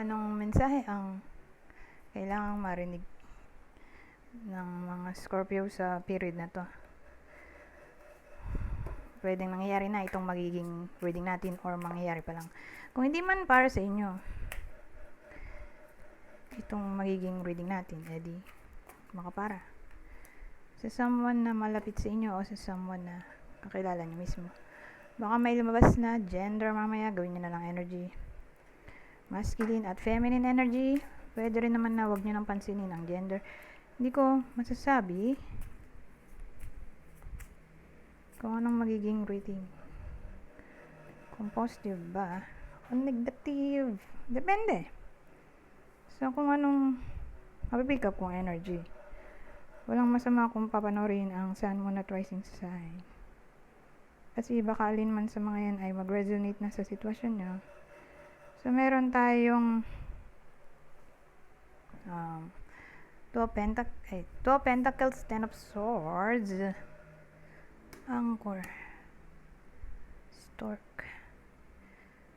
Anong mensahe ang kailangang marinig ng mga Scorpio sa period na to? Pwedeng nangyayari na itong magiging reading natin or mangyayari pa lang. Kung hindi man para sa inyo itong magiging reading natin, edi makapara sa someone na malapit sa inyo o sa someone na kakilala nyo mismo. Baka may lumabas na gender mamaya, gawin nyo na lang energy. Masculine at feminine energy. Pwede rin naman na wag nyo nang pansinin ang gender. Hindi ko masasabi kung anong magiging reading. Kung positive ba o negative. Depende. So, kung anong mapipick up kong energy. Walang masama kung papanorin ang Sun, Moon at Rising sign. Kasi baka alin man sa mga yan ay mag-resonate na sa sitwasyon nyo. So, meron tayong Two of Pentacles, Ten of Swords, Anchor, Stork.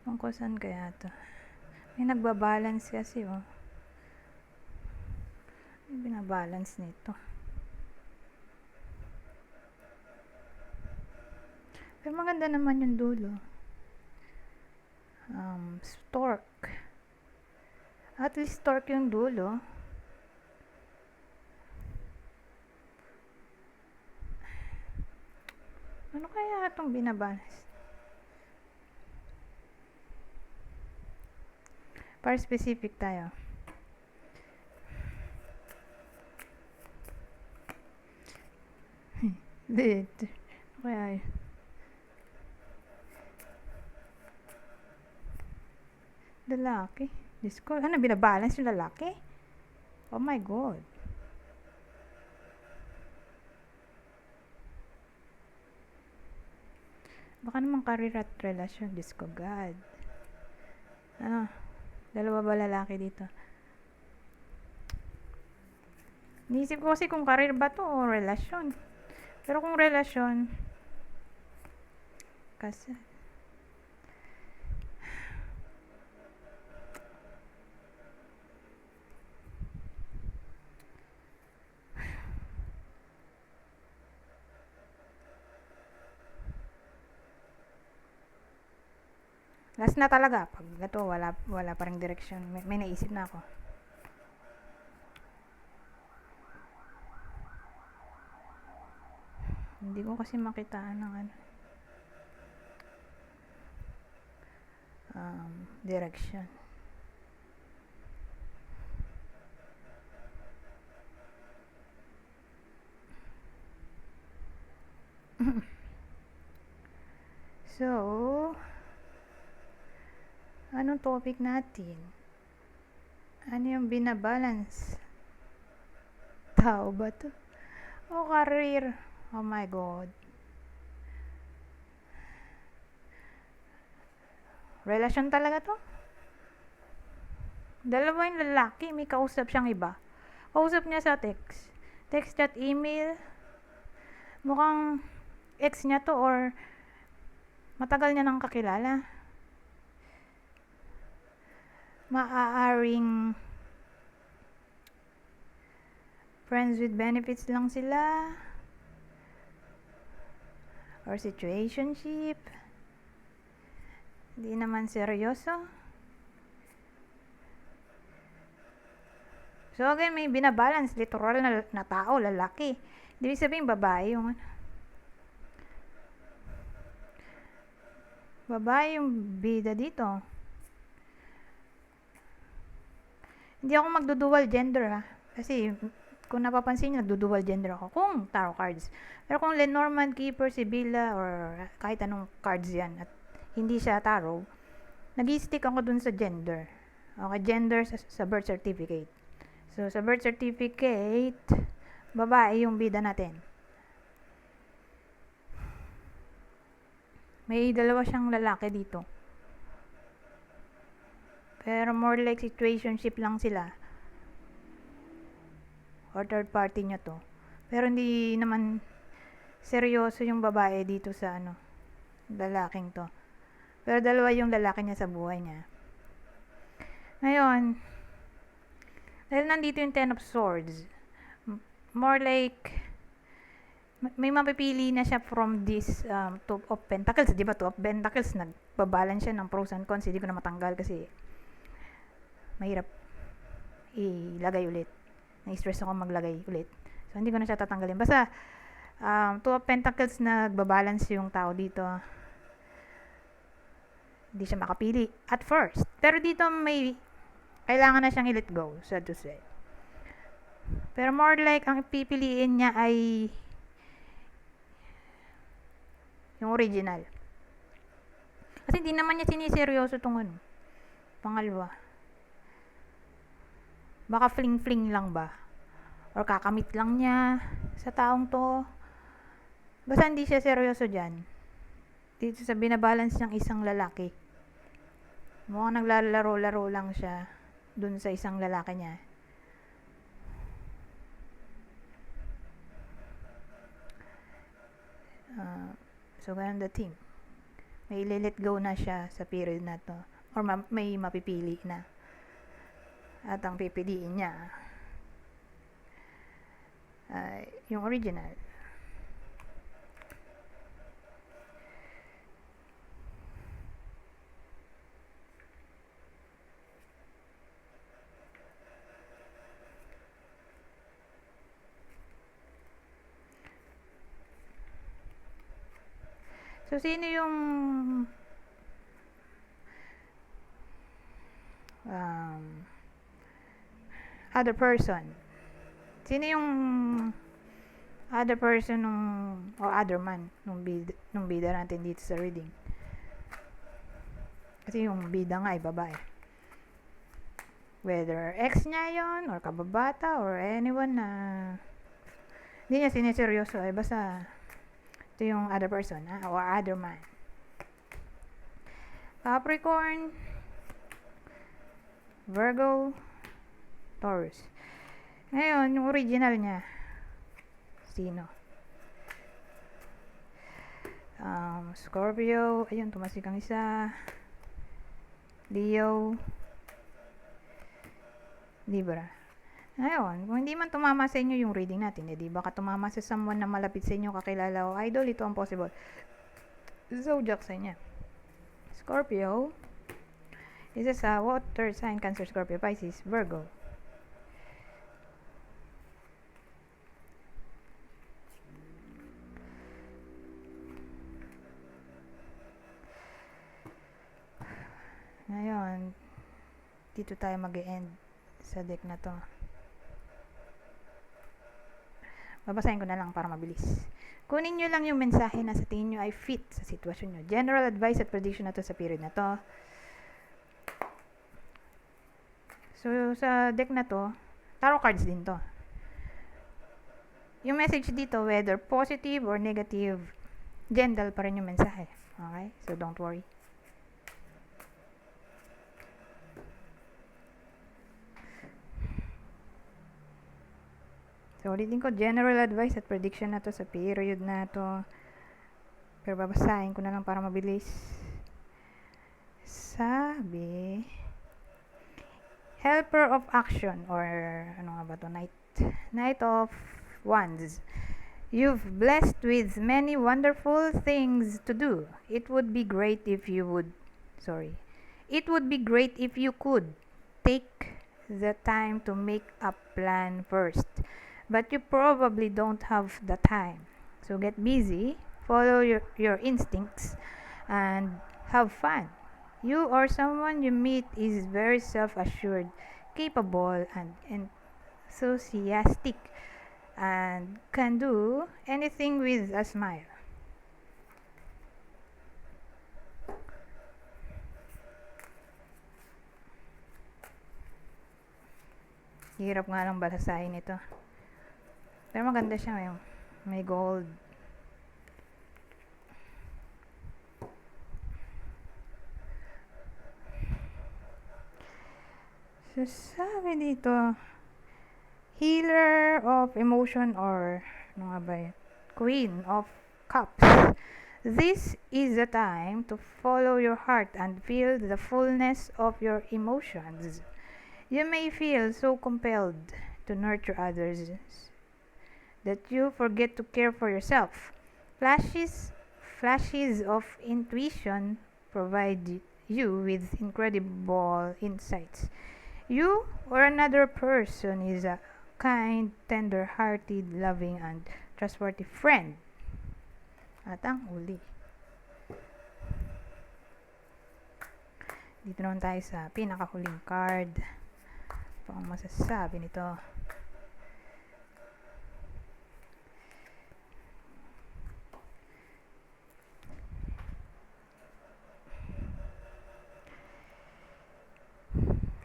Tungkol saan kaya to? May nagbabalance kasi may binabalance nito. Pero maganda naman yung dulo. Stork. At least stork yung dulo. Ano kaya itong binabalance? Para specific tayo. Dito. Kaya lalaki. Diyos ko, ano, binabalance yung lalaki? Oh my God. Baka naman career at relasyon. Diyos ko, God. Ano, dalawa ba lalaki dito? Niisip ko kasi kung career ba to o relasyon. Pero kung relasyon, kasi last na talaga. Pag ito, wala pa ring direction. May naisip na ako. Hindi ko kasi makitaan ng direction. So, anong topic natin? Ano yung binabalance? Tao ba to? O career? Oh my God. Relasyon talaga to? Dalawa yung lalaki, may kausap siyang iba. Kausap niya sa text. Text chat, email. Mukhang ex niya to or matagal niya nang kakilala. Maaaring friends with benefits lang sila. Or situationship. Hindi naman seryoso. So again, may binabalance. Literal na tao, lalaki. Hindi sabihin babae yung babae yung bida dito. Hindi ako magdudual gender kasi kung napapansin nyo, nagdudual gender ako kung tarot cards. Pero kung Lenormand, Keeper, Sibilla, or kahit anong cards yan at hindi siya tarot, nag-i-stick ako dun sa gender. Okay, gender sa birth certificate. So, sa birth certificate, babae yung bida natin. May dalawa siyang lalaki dito. Pero more like situationship lang sila. Or third party niya to. Pero hindi naman seryoso yung babae dito sa lalaking to. Pero dalawa yung lalaki niya sa buhay niya. Ngayon, dahil nandito yung Ten of Swords, more like, may mapipili na siya from this Two of Pentacles. Di ba, Two of Pentacles, nagbabalance siya ng pros and cons. Hindi ko na matanggal kasi mahirap ilagay ulit. Na-stress ako maglagay ulit. So, hindi ko na siya tatanggalin. Basta, Two of Pentacles, nagbabalance yung tao dito. Hindi siya makapili at first. Pero dito may kailangan na siyang i-let go, so to say. Pero more like, ang pipiliin niya ay yung original. Kasi hindi naman niya siniseryoso itong pangalawa. Baka fling-fling lang ba? Or kakamit lang niya sa taong to. Basta hindi siya seryoso dyan. Dito sa binabalance niyang isang lalaki. Mukhang naglalaro-laro lang siya dun sa isang lalaki niya. So, ganun the team. May let go na siya sa period na to. Or may mapipili na. At ang pipiliin niya, yung original. So, sino yung other person? Sino yung other person o other man nung bida natin dito sa reading? Kasi yung bida nga ay babae. Whether ex niya yon or kababata or anyone na hindi niya siniseryoso ay basta ito yung other person or other man. Capricorn, Virgo, Taurus. Ngayon, yung original niya, sino? Scorpio, ayun, tumasik ang isa. Leo, Libra. Ngayon, kung hindi man tumama sa inyo yung reading natin, di baka tumama sa someone na malapit sa inyo, kakilala o idol, ito ang possible. Zodiac sign niya. Scorpio, isa sa water sign, Cancer, Scorpio, Pisces, Virgo. Ngayon, dito tayo mag-e-end sa deck na to. Babasahin ko na lang para mabilis. Kunin nyo lang yung mensahe na sa tingin nyo ay fit sa sitwasyon nyo. General advice at prediction na to sa period na to. So, sa deck na to, tarot cards din to. Yung message dito, whether positive or negative, gentle pa rin yung mensahe. Okay? So, don't worry. So, ulitin ko, general advice at prediction na to sa period na to. Pero babasahin ko na lang para mabilis. Sabi, helper of action or ano nga ba to? Knight of Wands. You've blessed with many wonderful things to do. It would be great if you could take the time to make a plan first. But you probably don't have the time. So get busy, follow your instincts, and have fun. You or someone you meet is very self-assured, capable, and enthusiastic, and can do anything with a smile. Hirap nga lang balasahin ito. Pero maganda siya, may gold. So, sabi dito, healer of emotion or, ano nga ba yun? Queen of Cups. This is the time to follow your heart and feel the fullness of your emotions. You may feel so compelled to nurture others that you forget to care for yourself. Flashes of intuition provide you with incredible insights. You or another person is a kind, tender-hearted, loving, and trustworthy friend. At ang huli. Dito naman tayo sa pinakahuling card. Ito ang masasabi nito.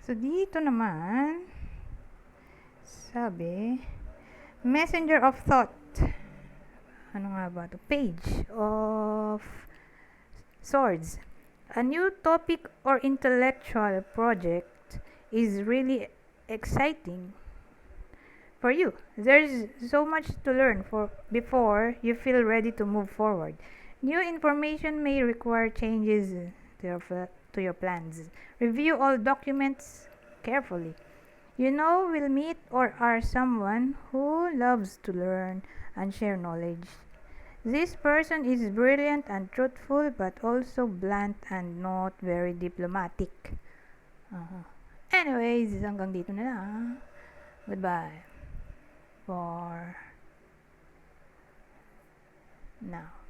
So, dito naman, sabi, Messenger of Thought. Ano nga ba ito? Page of Swords. A new topic or intellectual project is really exciting for you. There's so much to learn before you feel ready to move forward. New information may require changes to your plans. Review all documents carefully. You know, will meet or are someone who loves to learn and share knowledge. This person is brilliant and truthful but also blunt and not very diplomatic. Anyways, hanggang dito na lang. Goodbye for now.